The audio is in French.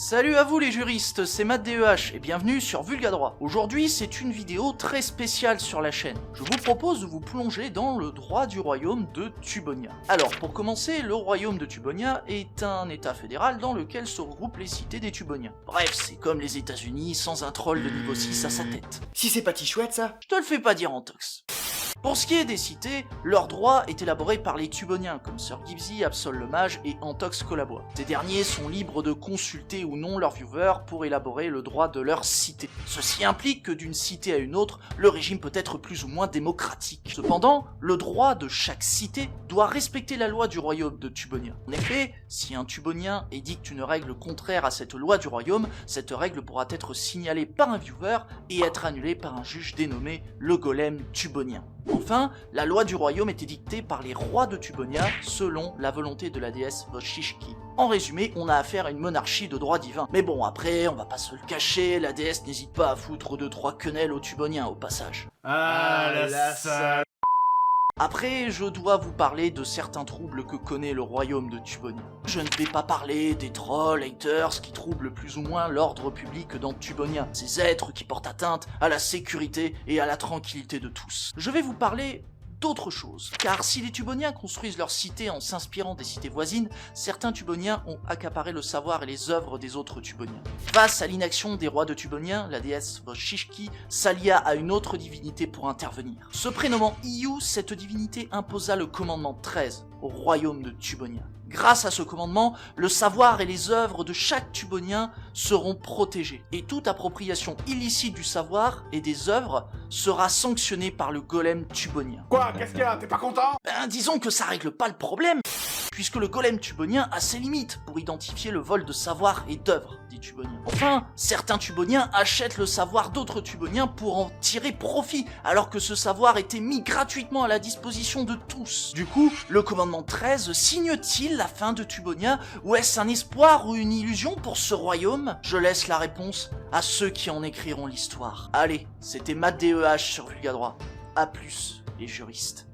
Salut à vous les juristes, c'est Matt DEH et bienvenue sur Vulgadroit. Aujourd'hui c'est une vidéo très spéciale sur la chaîne. Je vous propose de vous plonger dans le droit du royaume de Tubonia. Alors pour commencer, le royaume de Tubonia est un état fédéral dans lequel se regroupent les cités des Tuboniens. Bref, c'est comme les États-Unis sans un troll de niveau 6 à sa tête. Si c'est pas chouette ça. Je te le fais pas dire en tox. Pour ce qui est des cités, leur droit est élaboré par les Tuboniens, comme Sir Gibsy, Absol le Mage et Antox Colabois. Ces derniers sont libres de consulter ou non leurs viewers pour élaborer le droit de leur cité. Ceci implique que d'une cité à une autre, le régime peut être plus ou moins démocratique. Cependant, le droit de chaque cité doit respecter la loi du royaume de Tubonia. En effet, si un Tubonien édicte une règle contraire à cette loi du royaume, cette règle pourra être signalée par un viewer et être annulée par un juge dénommé le golem tubonien. Enfin, la loi du royaume est édictée par les rois de Tubonia selon la volonté de la déesse Voshishki. En résumé, on a affaire à une monarchie de droit divin. Mais bon, après, on va pas se le cacher, la déesse n'hésite pas à foutre 2-3 quenelles aux Tuboniens au passage. Ah la sale. Après, je dois vous parler de certains troubles que connaît le royaume de Tubonia. Je ne vais pas parler des trolls, haters qui troublent plus ou moins l'ordre public dans Tubonia, ces êtres qui portent atteinte à la sécurité et à la tranquillité de tous. Je vais vous parler d'autre chose, car si les Tuboniens construisent leurs cités en s'inspirant des cités voisines, certains Tuboniens ont accaparé le savoir et les œuvres des autres Tuboniens. Face à l'inaction des rois de Tubonia, la déesse Voshishki s'allia à une autre divinité pour intervenir. Se prénommant Iyu, cette divinité imposa le commandement 13 au royaume de Tubonia. Grâce à ce commandement, le savoir et les œuvres de chaque Tubonien seront protégés, et toute appropriation illicite du savoir et des œuvres sera sanctionnée par le golem tubonien. Quoi? Qu'est-ce qu'il y a? T'es pas content? Ben disons que ça règle pas le problème, puisque le golem tubonien a ses limites pour identifier le vol de savoir et d'œuvres des Tuboniens. Enfin, certains Tuboniens achètent le savoir d'autres Tuboniens pour en tirer profit, alors que ce savoir était mis gratuitement à la disposition de tous. Du coup, le commandement 13 signe-t-il la fin de Tubonia, ou est-ce un espoir ou une illusion pour ce royaume? Je laisse la réponse à ceux qui en écriront l'histoire. Allez, c'était Matt DEH sur Vulgadroit. A plus, les juristes.